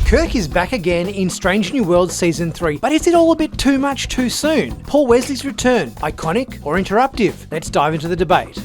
Kirk is back again in Strange New Worlds Season 3, but is it all a bit too much too soon? Paul Wesley's return, iconic or interruptive? Let's dive into the debate.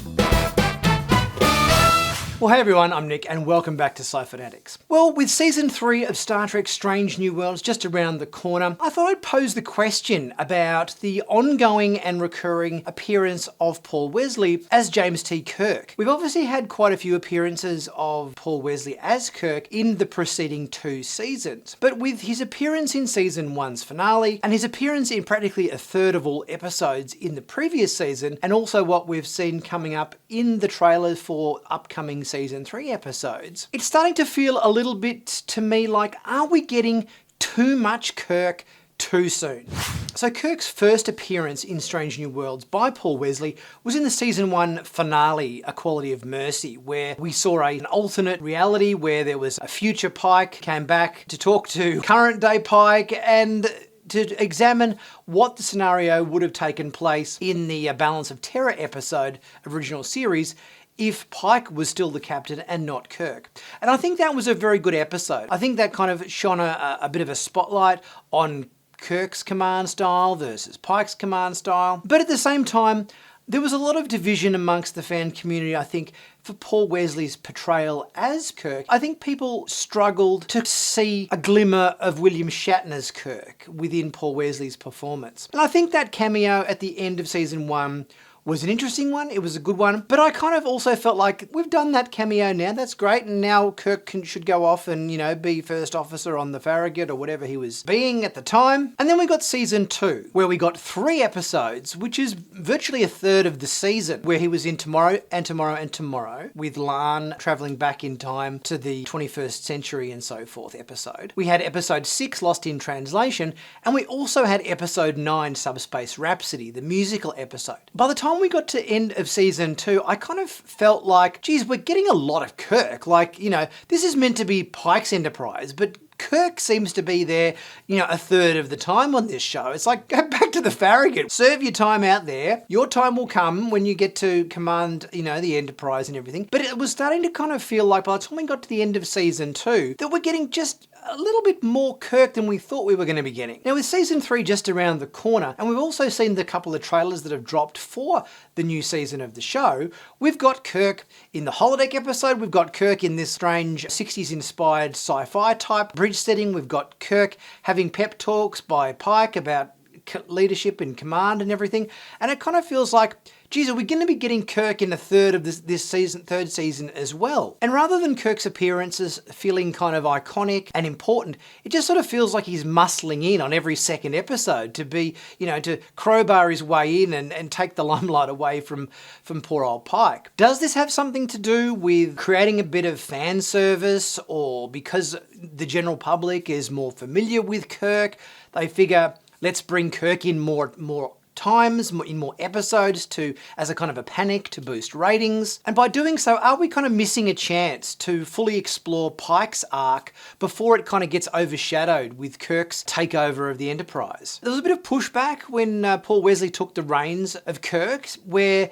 Well, hey everyone, I'm Nick and welcome back to Sci-Finatics. Well, with Season 3 of Star Trek Strange New Worlds just around the corner, I thought I'd pose the question about the ongoing and recurring appearance of Paul Wesley as James T. Kirk. We've obviously had quite a few appearances of Paul Wesley as Kirk in the preceding 2 seasons, but with his appearance in Season 1's finale and his appearance in practically a third of all episodes in the previous season, and also what we've seen coming up in the trailers for upcoming Season 3 episodes, it's starting to feel a little bit to me like, are we getting too much Kirk too soon? So Kirk's first appearance in Strange New Worlds by Paul Wesley was in the Season 1 finale, A Quality of Mercy, where we saw an alternate reality where there was a future Pike came back to talk to current day Pike and to examine what the scenario would have taken place in the Balance of Terror episode, original series, if Pike was still the captain and not Kirk. And I think that was a very good episode. I think that kind of shone a bit of a spotlight on Kirk's command style versus Pike's command style. But at the same time, there was a lot of division amongst the fan community, I think, for Paul Wesley's portrayal as Kirk. I think people struggled to see a glimmer of William Shatner's Kirk within Paul Wesley's performance. And I think that cameo at the end of Season 1 was an interesting one, it was a good one, but I kind of also felt like we've done that cameo now, that's great, and now Kirk should go off and, be first officer on the Farragut or whatever he was being at the time. And then we got Season 2, where we got 3 episodes, which is virtually a third of the season, where he was in Tomorrow and Tomorrow and Tomorrow, with Lan travelling back in time to the 21st century and so forth episode. We had Episode 6, Lost in Translation, and we also had Episode 9, Subspace Rhapsody, the musical episode. By the time we got to end of Season 2, I kind of felt like, geez, we're getting a lot of Kirk. Like, this is meant to be Pike's Enterprise, but Kirk seems to be there, a third of the time on this show. It's like, go back to the Farragut. Serve your time out there. Your time will come when you get to command, the Enterprise and everything. But it was starting to kind of feel like by the time we got to the end of Season 2, that we're getting just a little bit more Kirk than we thought we were going to be getting. Now with Season 3 just around the corner, and we've also seen the couple of trailers that have dropped for the new season of the show, we've got Kirk in the holodeck episode, we've got Kirk in this strange 60s inspired sci-fi type bridge setting, we've got Kirk having pep talks by Pike about leadership and command and everything, and it kind of feels like, geez, are we going to be getting Kirk in a third of this season, third season as well? And rather than Kirk's appearances feeling kind of iconic and important, it just sort of feels like he's muscling in on every second episode to be, to crowbar his way in and take the limelight away from poor old Pike. Does this have something to do with creating a bit of fan service, or because the general public is more familiar with Kirk, they figure, let's bring Kirk in more times, in more episodes as a kind of a panic to boost ratings? And by doing so, are we kind of missing a chance to fully explore Pike's arc before it kind of gets overshadowed with Kirk's takeover of the Enterprise? There was a bit of pushback when Paul Wesley took the reins of Kirk, where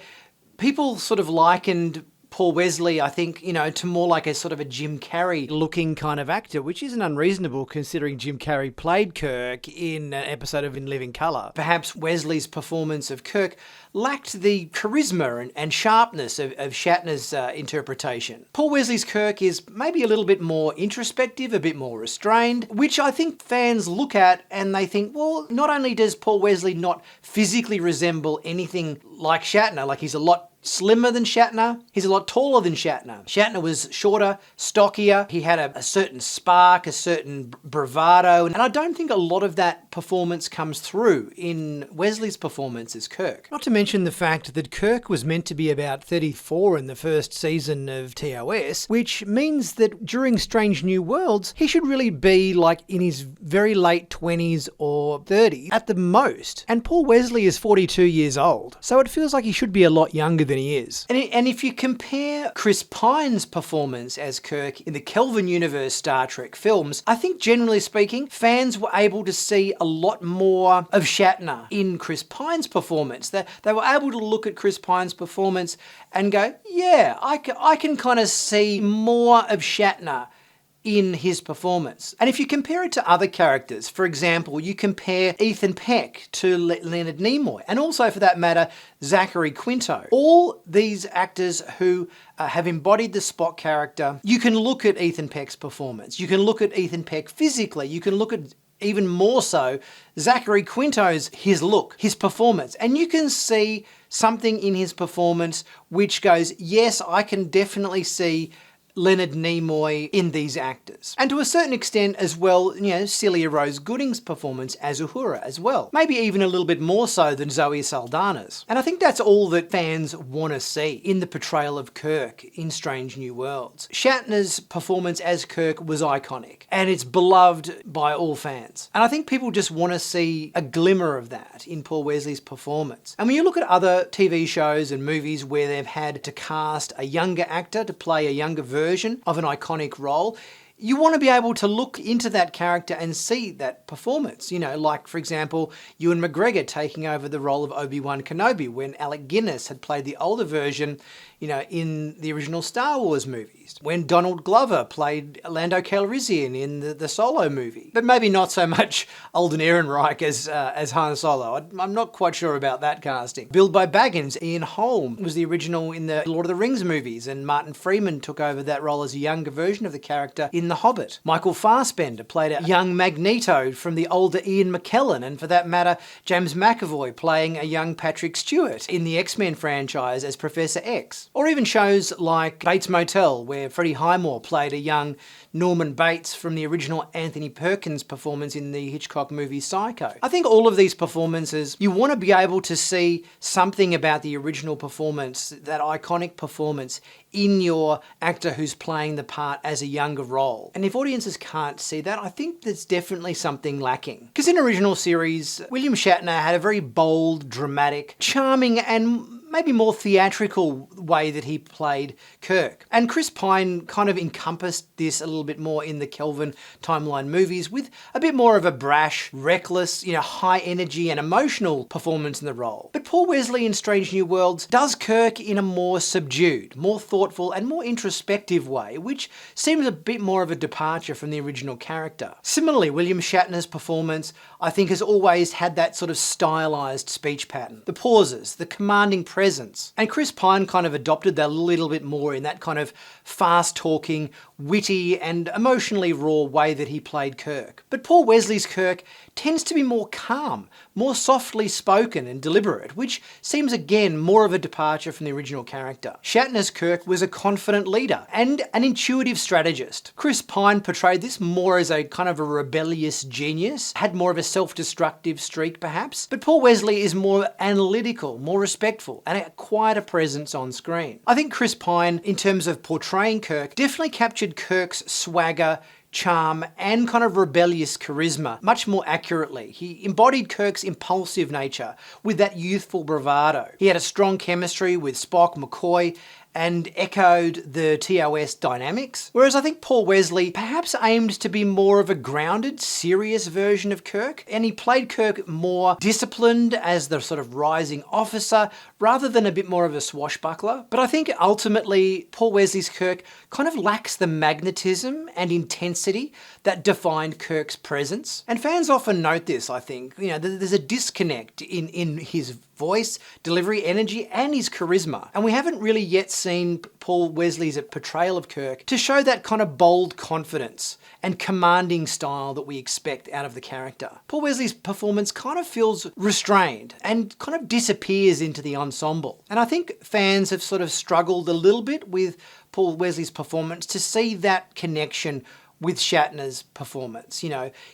people sort of likened Paul Wesley, I think, to more like a sort of a Jim Carrey looking kind of actor, which isn't unreasonable considering Jim Carrey played Kirk in an episode of In Living Colour. Perhaps Wesley's performance of Kirk lacked the charisma and sharpness of Shatner's interpretation. Paul Wesley's Kirk is maybe a little bit more introspective, a bit more restrained, which I think fans look at and they think, well, not only does Paul Wesley not physically resemble anything like Shatner, like he's a lot slimmer than Shatner, he's a lot taller than Shatner. Shatner was shorter, stockier, he had a certain spark, a certain bravado, and I don't think a lot of that performance comes through in Wesley's performance as Kirk. Not to mention the fact that Kirk was meant to be about 34 in the first season of TOS, which means that during Strange New Worlds, he should really be like in his very late 20s or 30s at the most. And Paul Wesley is 42 years old, so it feels like he should be a lot younger than he is. And if you compare Chris Pine's performance as Kirk in the Kelvin Universe Star Trek films, I think generally speaking, fans were able to see a lot more of Shatner in Chris Pine's performance. They were able to look at Chris Pine's performance and go, yeah, I can kind of see more of Shatner in his performance. And if you compare it to other characters, for example, you compare Ethan Peck to Leonard Nimoy, and also for that matter, Zachary Quinto. All these actors who have embodied the Spock character, you can look at Ethan Peck's performance. You can look at Ethan Peck physically. You can look at, even more so, Zachary Quinto's, his look, his performance. And you can see something in his performance which goes, yes, I can definitely see Leonard Nimoy in these actors. And to a certain extent as well, Celia Rose Gooding's performance as Uhura as well. Maybe even a little bit more so than Zoe Saldana's. And I think that's all that fans want to see in the portrayal of Kirk in Strange New Worlds. Shatner's performance as Kirk was iconic, and it's beloved by all fans. And I think people just want to see a glimmer of that in Paul Wesley's performance. And when you look at other TV shows and movies where they've had to cast a younger actor to play a younger version of an iconic role, you want to be able to look into that character and see that performance. Like, for example, Ewan McGregor taking over the role of Obi-Wan Kenobi when Alec Guinness had played the older version, in the original Star Wars movies. When Donald Glover played Lando Calrissian in the Solo movie. But maybe not so much Alden Ehrenreich as Han Solo. I'm not quite sure about that casting. Bilbo Baggins, Ian Holm was the original in the Lord of the Rings movies, and Martin Freeman took over that role as a younger version of the character in The Hobbit. Michael Fassbender played a young Magneto from the older Ian McKellen, and for that matter, James McAvoy playing a young Patrick Stewart in the X-Men franchise as Professor X. Or even shows like Bates Motel, where Freddie Highmore played a young Norman Bates from the original Anthony Perkins performance in the Hitchcock movie Psycho. I think all of these performances, you want to be able to see something about the original performance, that iconic performance, in your actor who's playing the part as a younger role. And if audiences can't see that, I think there's definitely something lacking. Because in original series, William Shatner had a very bold, dramatic, charming, and maybe more theatrical way that he played Kirk. And Chris Pine kind of encompassed this a little bit more in the Kelvin timeline movies with a bit more of a brash, reckless, high energy and emotional performance in the role. But Paul Wesley in Strange New Worlds does Kirk in a more subdued, more thoughtful and more introspective way, which seems a bit more of a departure from the original character. Similarly, William Shatner's performance, I think, has always had that sort of stylized speech pattern. The pauses, the commanding presence. And Chris Pine kind of adopted that a little bit more in that kind of fast-talking, witty and emotionally raw way that he played Kirk. But Paul Wesley's Kirk tends to be more calm, more softly spoken and deliberate, which seems again more of a departure from the original character. Shatner's Kirk was a confident leader and an intuitive strategist. Chris Pine portrayed this more as a kind of a rebellious genius, had more of a self-destructive streak perhaps, but Paul Wesley is more analytical, more respectful, and a quieter presence on screen. I think Chris Pine, in terms of portraying Kirk, definitely captured Kirk's swagger, charm, and kind of rebellious charisma much more accurately. He embodied Kirk's impulsive nature with that youthful bravado. He had a strong chemistry with Spock, McCoy, and echoed the TOS dynamics. Whereas I think Paul Wesley perhaps aimed to be more of a grounded, serious version of Kirk, and he played Kirk more disciplined as the sort of rising officer, rather than a bit more of a swashbuckler. But I think ultimately Paul Wesley's Kirk kind of lacks the magnetism and intensity that defined Kirk's presence. And fans often note this, I think. There's a disconnect in his voice, delivery, energy, and his charisma. And we haven't really yet seen Paul Wesley's portrayal of Kirk to show that kind of bold confidence and commanding style that we expect out of the character. Paul Wesley's performance kind of feels restrained and kind of disappears into the ensemble. And I think fans have sort of struggled a little bit with Paul Wesley's performance to see that connection with Shatner's performance.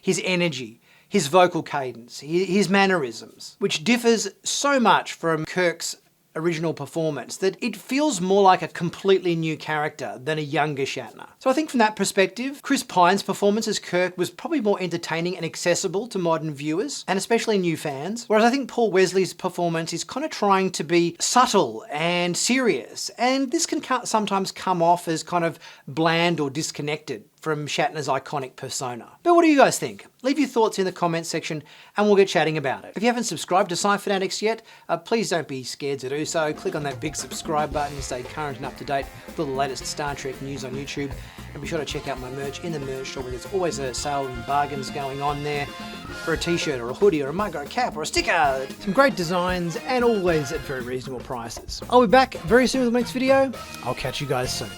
His energy, his vocal cadence, his mannerisms, which differs so much from Kirk's original performance that it feels more like a completely new character than a younger Shatner. So I think from that perspective, Chris Pine's performance as Kirk was probably more entertaining and accessible to modern viewers, and especially new fans, whereas I think Paul Wesley's performance is kind of trying to be subtle and serious, and this can sometimes come off as kind of bland or disconnected from Shatner's iconic persona. But what do you guys think? Leave your thoughts in the comments section and we'll get chatting about it. If you haven't subscribed to Sci-Finatics yet, please don't be scared to do so. Click on that big subscribe button to stay current and up to date with all the latest Star Trek news on YouTube. And be sure to check out my merch in the merch store, where there's always a sale and bargains going on there for a t-shirt or a hoodie or a mug or a cap or a sticker. Some great designs and always at very reasonable prices. I'll be back very soon with the next video. I'll catch you guys soon.